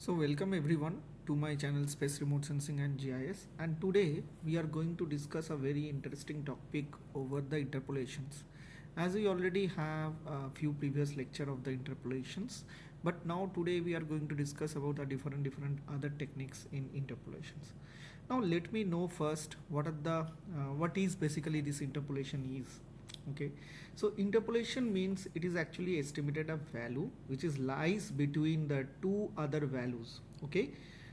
So welcome everyone to my channel Space Remote Sensing and GIS, and today we are going to discuss a very interesting topic over the interpolations. As we already have a few previous lecture of the interpolations, but now today we are going to discuss about the different other techniques in interpolations. Now let me know first what is basically this interpolation is. Okay, so interpolation means it is actually estimated a value which is lies between the two other values. Okay,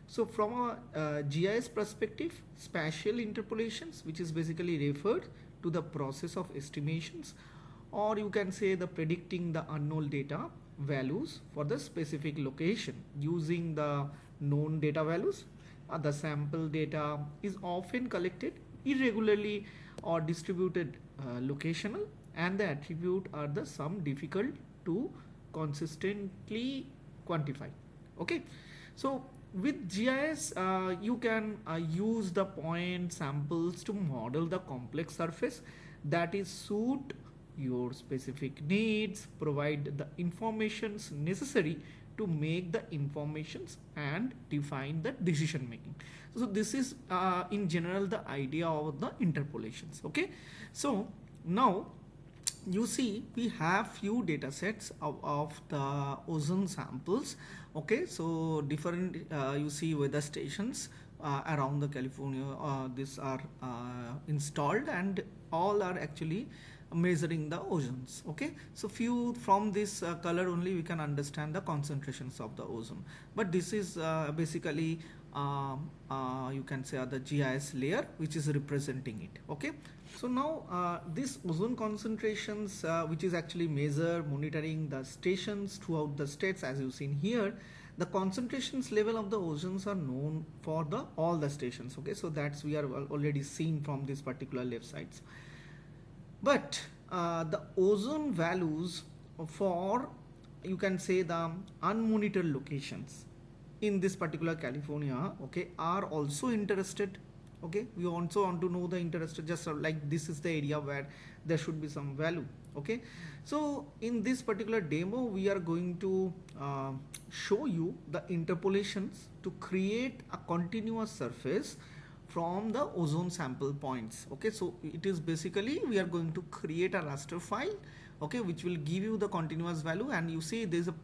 so from a GIS perspective, spatial interpolations, which is basically referred to the process of estimations, or you can say the predicting the unknown data values for the specific location using the known data values. The sample data is often collected irregularly or distributed locational, and the attribute are the some difficult to consistently quantify. Okay, so with GIS you can use the point samples to model the complex surface that is suit your specific needs, provide the informations necessary to make the informations and define the decision making. So this is in general the idea of the interpolations. Okay, so now you see we have few data sets of the ozone samples. Okay, so different you see weather stations around the California, these are installed, and all are actually measuring the ozones. Okay, so few from this color only we can understand the concentrations of the ozone, but this is basically you can say the GIS layer which is representing it. Okay, so now this ozone concentrations which is actually measure monitoring the stations throughout the states. As you've seen here, the concentrations level of the ozones are known for the all the stations. Okay, so that's we are already seen from this particular left sides. But the ozone values for, you can say, the unmonitored locations in this particular California, okay, are also interested. Okay, we also want to know the interested, just like this is the area where there should be some value. Okay, so in this particular demo we are going to show you the interpolations to create a continuous surface from the ozone sample points. Okay, so it is basically we are going to create a raster file, okay, which will give you the continuous value, and you see there is a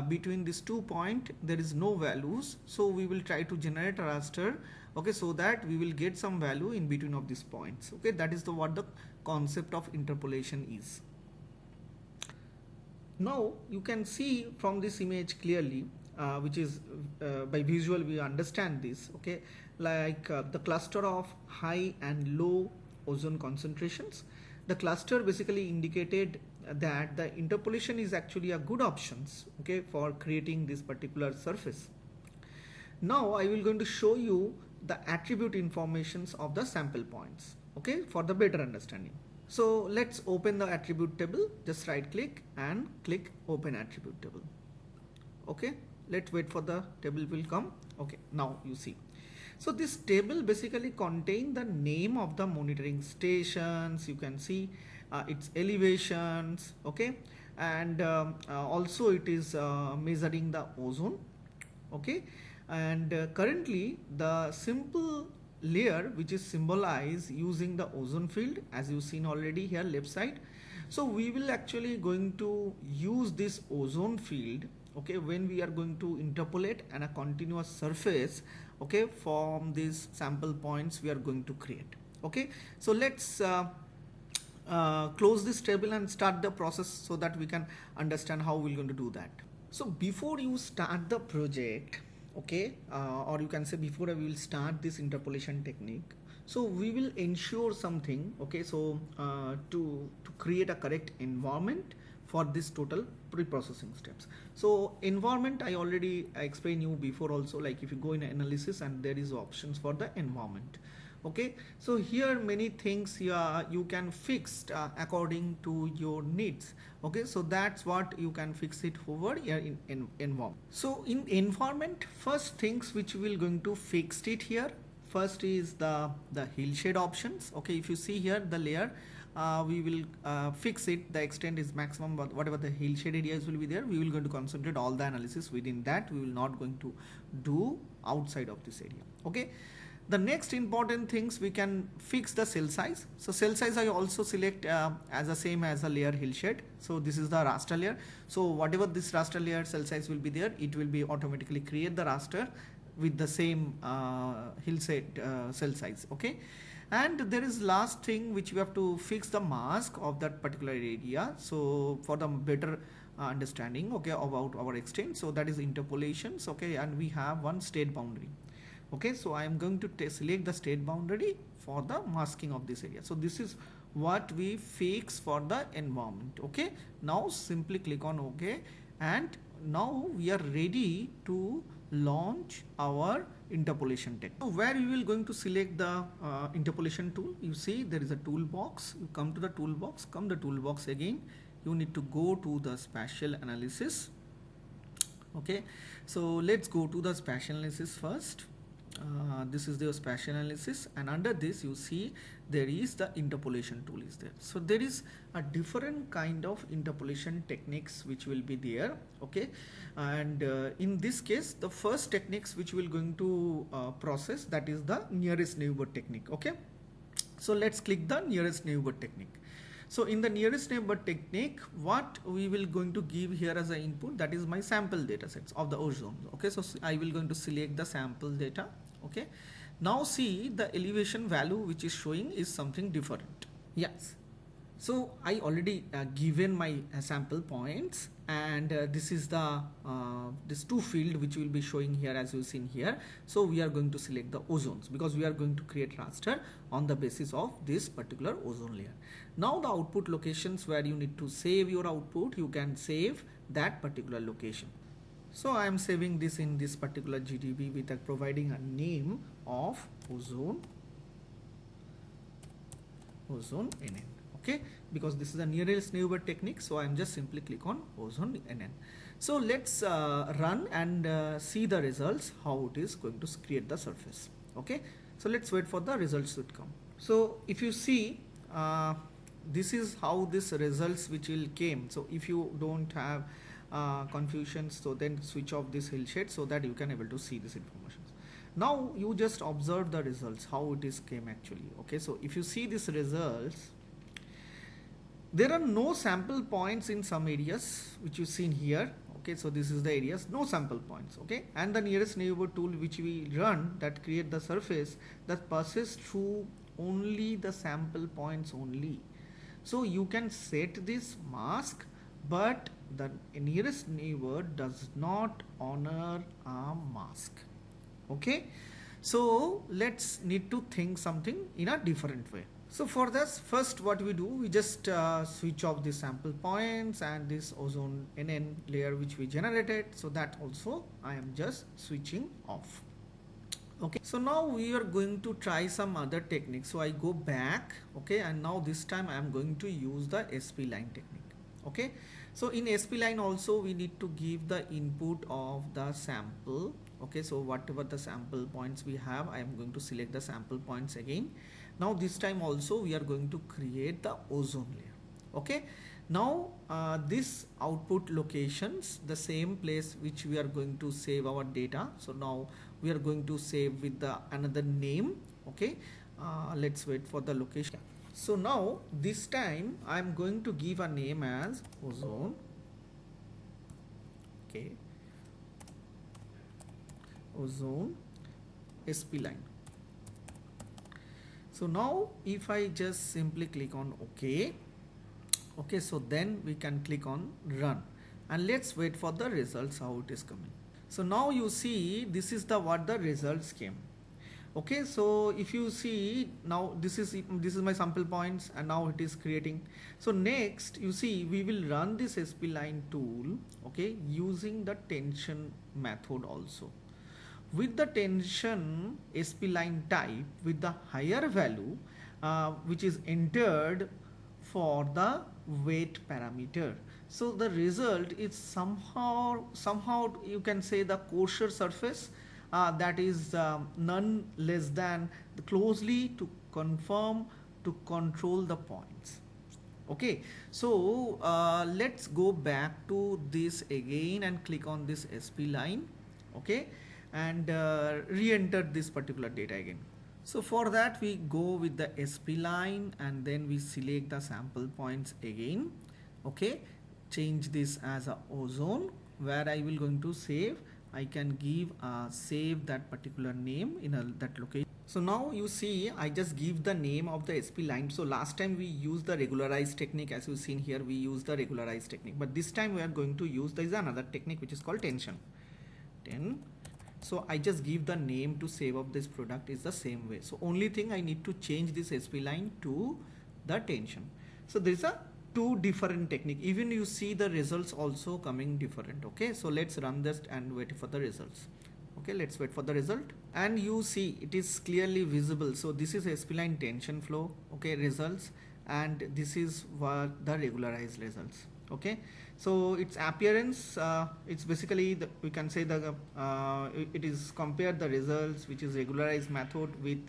between these 2 points there is no values, so we will try to generate a raster, okay, so that we will get some value in between of these points. Okay, that is the what the concept of interpolation is. Now you can see from this image clearly, which is by visual we understand this. Okay, like the cluster of high and low ozone concentrations. The cluster basically indicated that the interpolation is actually a good options, okay, for creating this particular surface. Now I will going to show you the attribute informations of the sample points, okay, for the better understanding. So let's open the attribute table. Just right click and click open attribute table. Okay, let's wait for the table will come. Okay, now you see. So this table basically contain the name of the monitoring stations. You can see its elevations. Okay, and also it is measuring the ozone. Okay, and currently the simple layer which is symbolized using the ozone field, as you've seen already here left side. So we will actually going to use this ozone field, okay, when we are going to interpolate and a continuous surface, okay, from these sample points we are going to create. Okay, so let's close this table and start the process so that we can understand how we're going to do that. So before you start the project, okay, or you can say before we will start this interpolation technique, so we will ensure something. Okay, so to create a correct environment for this total pre-processing steps. So environment I already explained you before also, like if you go in analysis and there is options for the environment. Okay, so here many things you can fix according to your needs. Okay, so that's what you can fix it over here in environment. So in environment, first things which we will going to fix it here, first is the hillshade options. Okay, if you see here the layer we will fix it. The extent is maximum, but whatever the hillshade areas will be there, we will going to concentrate all the analysis within that. We will not going to do outside of this area. Okay. The next important things, we can fix the cell size. So cell size I also select as the same as a layer hillshade. So this is the raster layer. So whatever this raster layer cell size will be there, it will be automatically create the raster with the same hillshade cell size. Okay. And there is last thing which we have to fix the mask of that particular area. So for the better understanding, okay, about our extent, so that is interpolations. Okay. And we have one state boundary. Okay, so I am going to select the state boundary for the masking of this area. So this is what we fix for the environment. Okay, now simply click on OK, and now we are ready to launch our interpolation technique. So where you will going to select the interpolation tool, you see there is a toolbox. You come to the toolbox, again, you need to go to the spatial analysis. Okay, so let's go to the spatial analysis first. This is the spatial analysis, and under this you see there is the interpolation tool is there. So there is a different kind of interpolation techniques which will be there. Okay, and in this case the first techniques which we will going to process, that is the nearest neighbor technique. Okay, so let's click the nearest neighbor technique. So in the nearest neighbor technique, what we will going to give here as an input, that is my sample data sets of the ozone. Okay, so I will going to select the sample data. Okay, now see the elevation value which is showing is something different. Yes, so I already given my sample points, and this is the this two field which will be showing here as you seen here. So we are going to select the ozones because we are going to create raster on the basis of this particular ozone layer. Now the output locations where you need to save your output, you can save that particular location. So I am saving this in this particular GDB with providing a name of ozone NN. Okay, because this is a nearest neighbor technique, so I am just simply click on ozone NN. So let's run and see the results, how it is going to create the surface. Okay, so let's wait for the results to come. So if you see, this is how this results which will came. So if you don't have confusions, so then switch off this hillshade so that you can able to see this information. Now you just observe the results, how it is came actually. Okay, so if you see these results, there are no sample points in some areas which you seen here. Okay, so this is the areas, no sample points. Okay, and the nearest neighbor tool which we run that create the surface that passes through only the sample points only. So you can set this mask, but the nearest neighbor does not honor a mask. Okay, so let's need to think something in a different way. So for this, first what we do, we just switch off the sample points and this ozone NN layer which we generated. So that also I am just switching off. Okay, so now we are going to try some other techniques. So I go back. Okay, and now this time I am going to use the Spline technique. Okay, so in Spline also we need to give the input of the sample. Okay, so whatever the sample points we have, I am going to select the sample points again. Now this time also we are going to create the ozone layer. Okay, now this output locations, the same place which we are going to save our data. So now we are going to save with the another name. Okay, let's wait for the location. So now this time I am going to give a name as ozone. Okay, ozone Spline. So now if I just simply click on OK. Okay, so then we can click on run and let's wait for the results, how it is coming. So now you see this is the what the results came. Okay, so if you see now this is my sample points and now it is creating. So next you see we will run this Spline tool, okay, using the tension method also. With the tension Spline type with the higher value which is entered for the weight parameter. So the result is somehow you can say the coarser surface that is none less than closely to confirm to control the points. Okay, so let's go back to this again and click on this Spline. Okay, and re-enter this particular data again. So for that we go with the Spline and then we select the sample points again. Okay, change this as a ozone, where I will going to save. I can give save that particular name in that location. So now you see I just give the name of the Spline. So last time we used the regularized technique, as you've seen here we use the regularized technique, but this time we are going to use, there is another technique which is called tension. So I just give the name to save up this product is the same way. So only thing I need to change this Spline to the tension. So there is a two different technique. Even you see the results also coming different. Okay, so let's run this and wait for the results. Okay, let's wait for the result, and you see it is clearly visible. So this is Spline tension flow, okay, results, and this is what the regularized results. Okay, so its appearance, it's basically we can say the it is compare the results which is regularized method with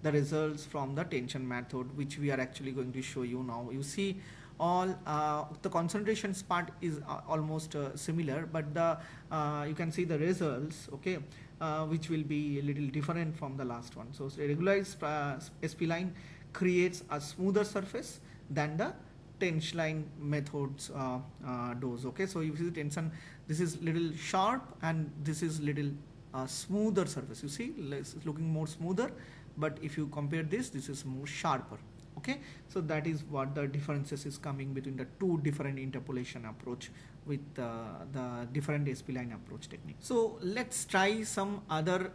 the results from the tension method, which we are actually going to show you now. You see all the concentrations part is almost similar, but the you can see the results, okay, which will be a little different from the last one. So regularized Spline creates a smoother surface than the tension methods does. Okay, so you see the tension, this is little sharp and this is little smoother surface. You see it's looking more smoother, but if you compare this is more sharper. Okay, so that is what the differences is coming between the two different interpolation approach with the different Spline approach technique. So let's try some other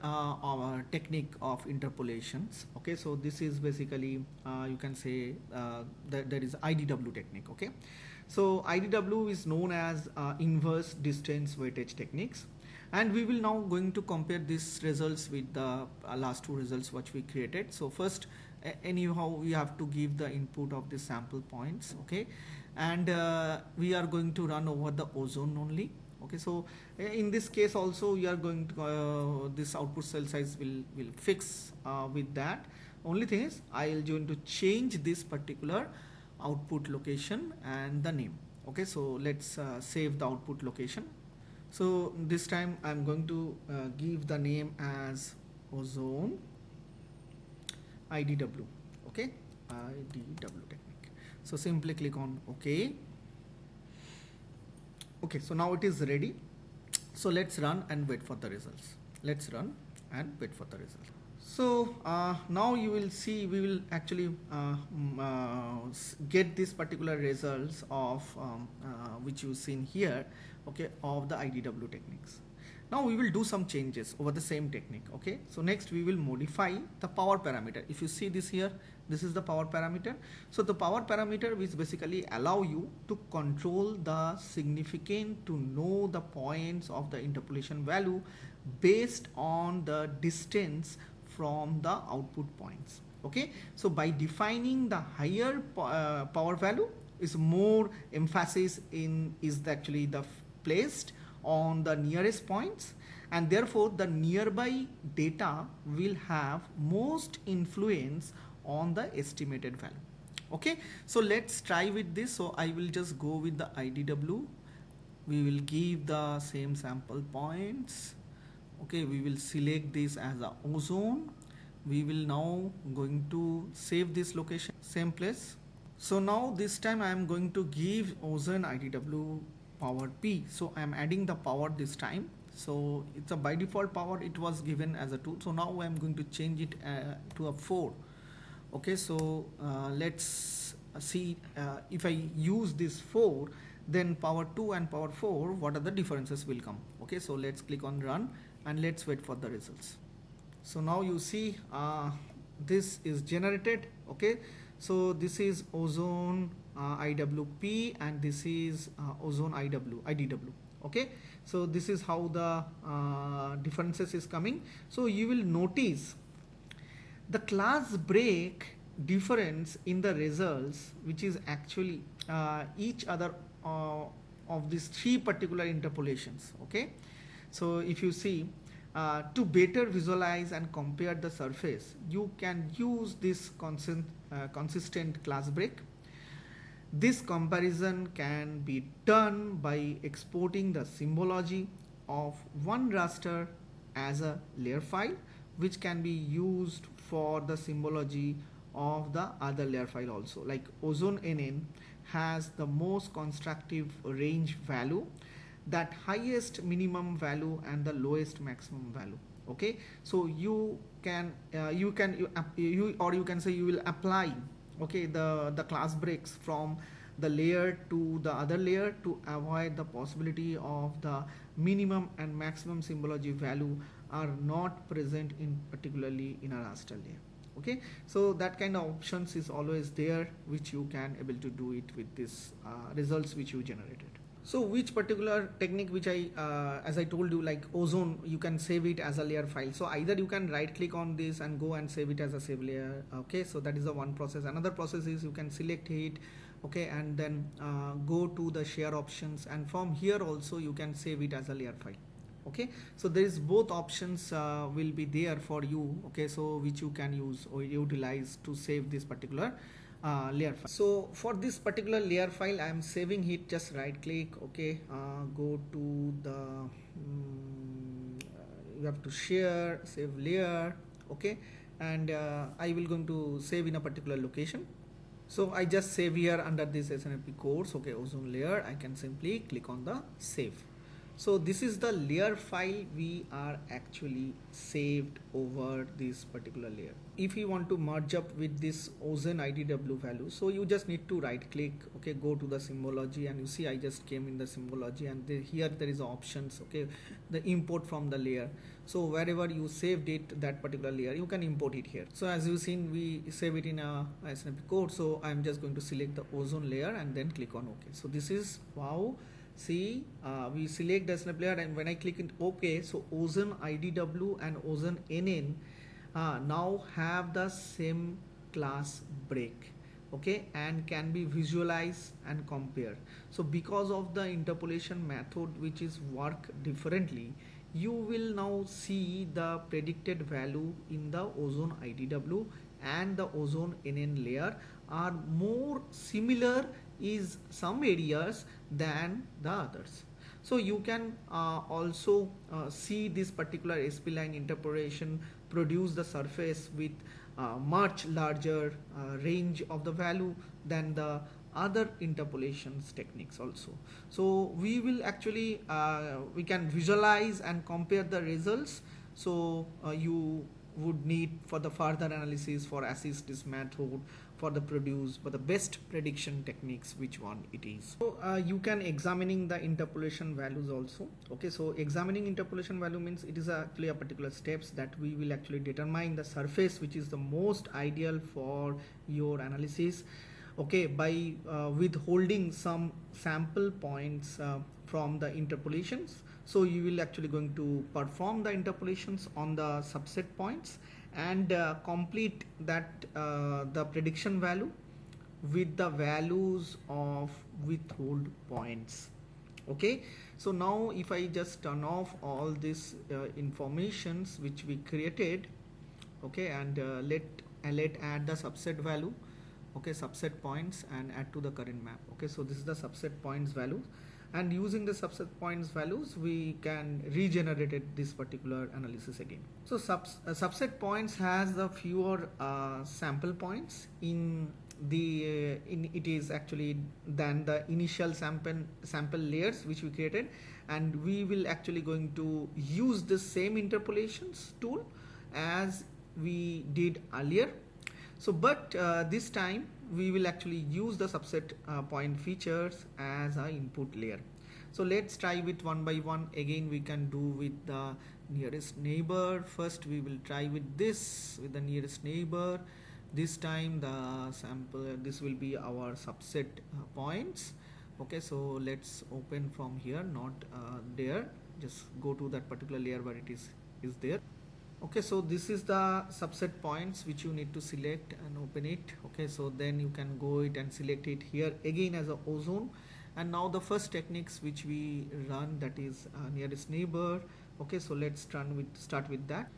technique of interpolations. Okay, so this is basically you can say that there is IDW technique. Okay, so IDW is known as inverse distance weightage techniques, and we will now going to compare these results with the last two results which we created. So first, anyhow we have to give the input of the sample points. Okay, and we are going to run over the ozone only. Okay, so in this case also we are going to this output cell size will fix with that. Only thing is I will going to change this particular output location and the name. Okay, so let's save the output location. So this time I'm going to give the name as ozone IDW. Okay, IDW technique. So simply click on OK. Okay, so now it is ready. So let's run and wait for the results. Let's run and wait for the results. So now you will see we will actually get this particular results of which you've seen here. Okay, of the IDW techniques. Now we will do some changes over the same technique. Okay, so next we will modify the power parameter. If you see this here, this is the power parameter. So the power parameter which basically allow you to control the significant to know the points of the interpolation value based on the distance from the output points. Okay, so by defining the higher power value is more emphasis in is actually the placed on the nearest points, and therefore the nearby data will have most influence on the estimated value. Okay, so let's try with this. So I will just go with the IDW. We will give the same sample points. Okay, we will select this as a ozone. We will now going to save this location, same place. So now this time I am going to give ozone IDW power P. So I am adding the power this time. So it's a by default power, it was given as a 2. So now I am going to change it to a 4. Okay, so let's see if I use this 4, then power 2 and power 4, what are the differences will come. Okay, so let's click on run and let's wait for the results. So now you see this is generated. Okay, so this is ozone IWP and this is ozone IDW. Okay, so this is how the differences is coming. So you will notice the class break difference in the results, which is actually each other of these 3 particular interpolations. Okay, so if you see to better visualize and compare the surface, you can use this consistent class break. This comparison can be done by exporting the symbology of one raster as a layer file, which can be used for the symbology of the other layer file also. Like ozone NN has the most constructive range value, that highest minimum value and the lowest maximum value. Okay, so you can you can say you will apply, okay, the class breaks from the layer to the other layer to avoid the possibility of the minimum and maximum symbology value are not present in particularly in a raster layer. Okay, so that kind of options is always there, which you can able to do it with this results which you generated. So which particular technique which as I told you, like ozone, you can save it as a layer file. So either you can right click on this and go and save it as a save layer. Okay, so that is the one process. Another process is you can select it, okay, and then go to the share options, and from here also you can save it as a layer file. Okay, so there is both options will be there for you. Okay, so which you can use or utilize to save this particular layer file. So for this particular layer file I am saving it, just right click, okay, go to the you have to share, save layer, okay, and I will going to save in a particular location. So I just save here under this SNMP course, okay, ozone layer. I can simply click on the save. So this is the layer file we are actually saved over this particular layer. If you want to merge up with this ozone IDW value, so you just need to right click, okay, go to the symbology, and you see I just came in the symbology, and here there is options, okay, the import from the layer. So wherever you saved it, that particular layer, you can import it here. So as you've seen, we save it in a SNMP code. So I'm just going to select the ozone layer and then click on OK. So this is, wow. See, we select the SNP layer, and when I click in OK, so ozone IDW and ozone NN now have the same class break, okay, and can be visualized and compared. So because of the interpolation method, which is work differently, you will now see the predicted value in the ozone IDW and the ozone NN layer are more similar is some areas than the others. So you can also see this particular Spline interpolation produce the surface with much larger range of the value than the other interpolations techniques also. So we will actually we can visualize and compare the results. So you would need for the further analysis for assist this method for the best prediction techniques, which one it is. So you can examining the interpolation values also. Okay, so examining interpolation value means it is actually a particular steps that we will actually determine the surface which is the most ideal for your analysis, okay, by withholding some sample points from the interpolations. So you will actually going to perform the interpolations on the subset points and complete that the prediction value with the values of withhold points. Okay, so now if I just turn off all this informations which we created, okay, and let add the subset value, okay, subset points, and add to the current map. Okay, so this is the subset points value, and using the subset points values we can regenerate this particular analysis again. So subset points has the fewer sample points in the it is actually than the initial sample layers which we created, and we will actually going to use the same interpolations tool as we did earlier. So but this time we will actually use the subset point features as our input layer. So let's try with one by one. Again we can do with the nearest neighbor. First we will try with this, with the nearest neighbor. This time the sample, this will be our subset points. Okay, so let's open from here, not there, just go to that particular layer where it is there. Okay, so this is the subset points which you need to select and open it. Okay, so then you can go it and select it here again as a ozone. And now the first techniques which we run, that is nearest neighbor. Okay, so let's start with that.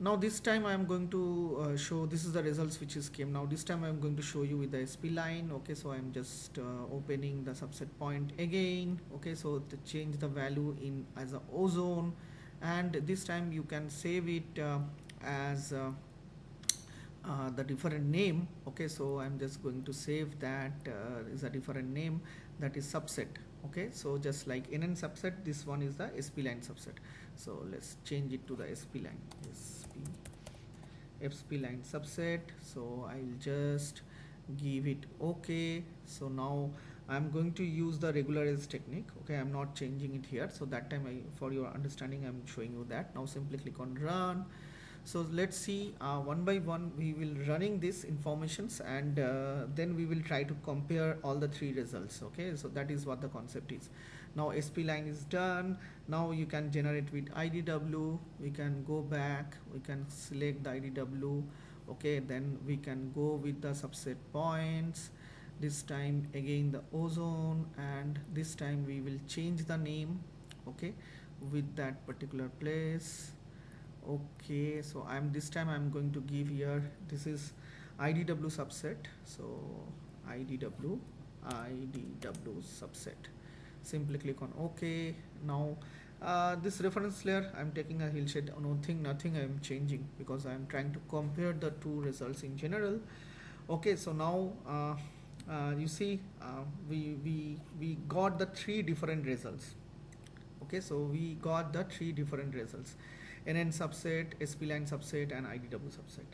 Now this time I am going to show, this is the results which is came. Now this time I am going to show you with the Spline. Okay, so I am just opening the subset point again. Okay, so to change the value in as a ozone, and this time you can save it as the different name. Okay, so I'm just going to save that is a different name, that is subset. Okay, so just like NN subset, this one is the Spline subset. So let's change it to the Spline. Spline subset. So I'll just give it okay. So now I'm going to use the regularize technique. Okay, I'm not changing it here. So that time for your understanding, I'm showing you that. Now simply click on run. So let's see one by one we will running these informations, and then we will try to compare all the three results. Okay, so that is what the concept is. Now Spline is done. Now you can generate with IDW. We can go back, we can select the IDW. Okay, then we can go with the subset points. This time again the ozone, and this time we will change the name. Okay, with that particular place. Okay, so this time I'm going to give here, this is IDW subset. So IDW subset. Simply click on OK. Now this reference layer, I'm taking a hillshade. Nothing I'm changing, because I'm trying to compare the two results in general. Okay, so now you see we got the three different results. Okay, so we got the three different results: NN subset, Spline subset, and IDW subset.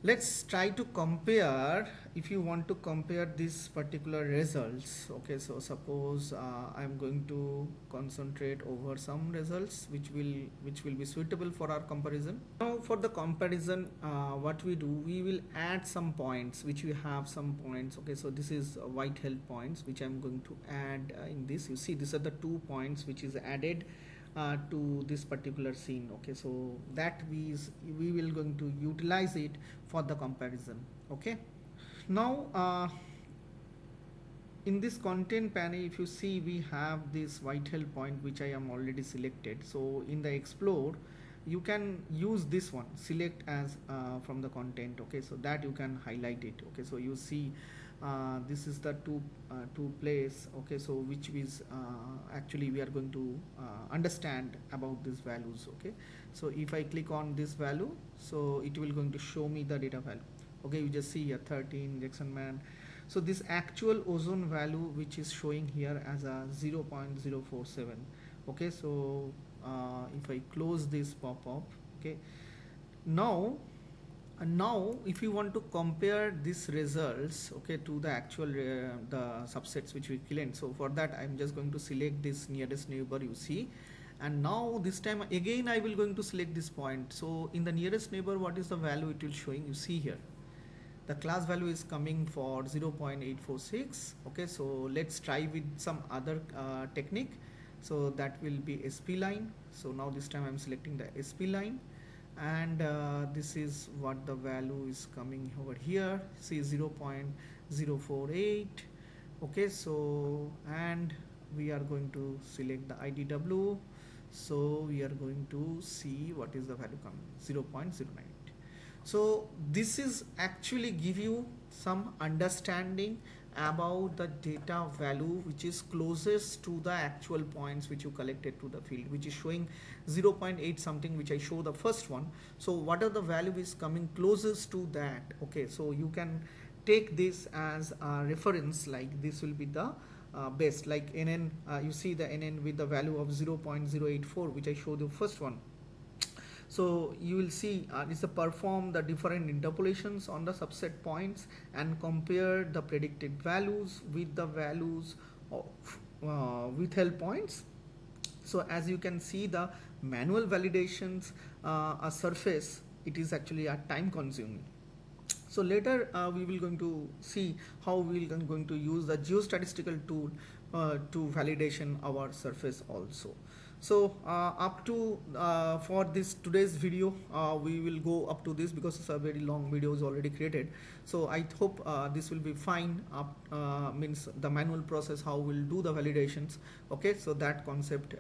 Let's try to compare. If you want to compare these particular results, okay, so suppose I'm going to concentrate over some results which will be suitable for our comparison. Now for the comparison, what we do, we will add some points, which we have some points. Okay, so this is white held points which I'm going to add in this. You see, these are the 2 points which is added to this particular scene. Okay, so that we will going to utilize it for the comparison. Okay, now in this content panel, if you see, we have this white held point which I am already selected. So in the explore, you can use this one, select as from the content. Okay, so that you can highlight it. Okay, so you see this is the two place. Okay, so which is actually we are going to understand about these values. Okay, so if I click on this value, so it will going to show me the data value. Okay, you just see here 13 Jackson Man. So this actual ozone value which is showing here as a 0.047. Okay, so if I close this pop-up, okay, now if you want to compare these results, okay, to the actual the subsets which we cleaned, so for that I'm just going to select this nearest neighbor, you see, and now this time again I will going to select this point. So in the nearest neighbor, what is the value it will showing? You see here the class value is coming for 0.846. Okay, so let's try with some other technique. So that will be Spline. So now this time I'm selecting the Spline, and this is what the value is coming over here. See 0.048. Okay, so and we are going to select the IDW. So we are going to see what is the value coming, 0.09. So this is actually give you some understanding about the data value which is closest to the actual points which you collected to the field, which is showing 0.8 something, which I show the first one. So what are the value is coming closest to that? Okay, so you can take this as a reference, like this will be the best, like NN, you see the NN with the value of 0.084, which I showed the first one. So you will see it's a perform the different interpolations on the subset points and compare the predicted values with the values of withheld points. So as you can see, the manual validations a surface, it is actually a time consuming. So later we will going to see how we will going to use the geostatistical tool to validation our surface also. So up to for this today's video, we will go up to this because it's a very long video is already created. So I hope this will be fine. Means the manual process how we'll do the validations. Okay, so that concept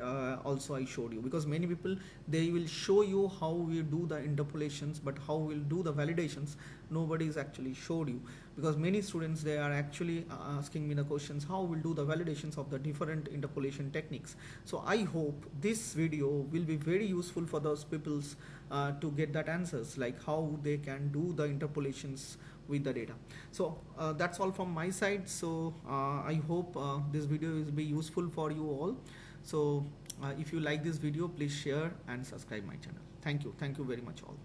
also I showed you, because many people they will show you how we do the interpolations, but how we'll do the validations nobody is actually showed you, because many students they are actually asking me the questions how we'll do the validations of the different interpolation techniques. So I hope this video will be very useful for those peoples to get that answers, like how they can do the interpolations with the data. So that's all from my side. So I hope this video will be useful for you all. So if you like this video, please share and subscribe my channel. Thank you very much all.